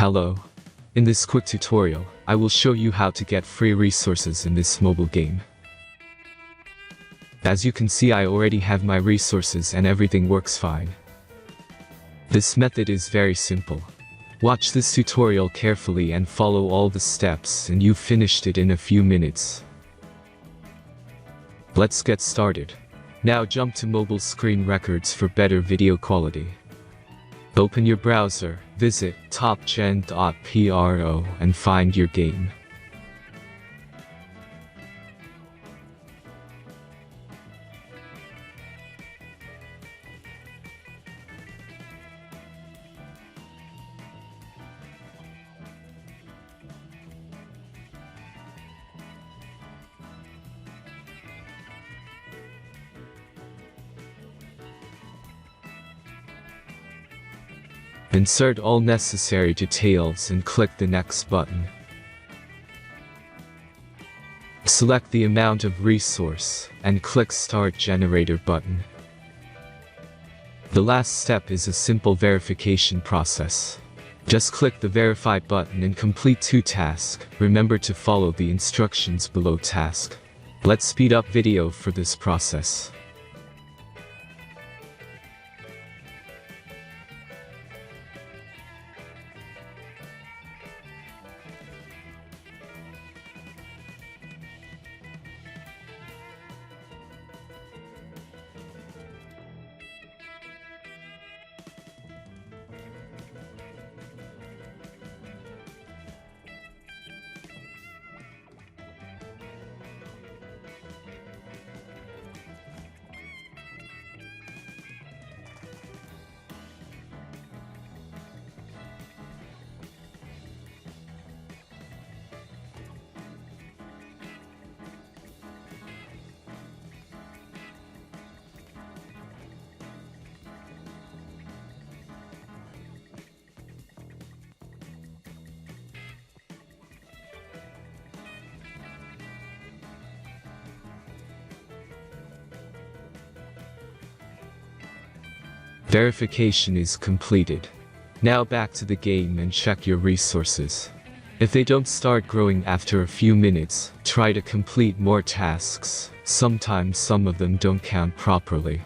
Hello. In this quick tutorial, I will show you how to get free resources in this mobile game. As you can see, I already have my resources and everything works fine. This method is very simple. Watch this tutorial carefully and follow all the steps and you've finished it in a few minutes. Let's get started. Now jump to mobile screen records for better video quality. Open your browser, visit topgen.pro and find your game. Insert all necessary details and click the next button. Select the amount of resource and click Start Generator button. The last step is a simple verification process. Just click the Verify button and complete 2 tasks. Remember to follow the instructions below task. Let's speed up video for this process. Verification is completed. Now back to the game and check your resources. If they don't start growing after a few minutes, try to complete more tasks. Sometimes some of them don't count properly.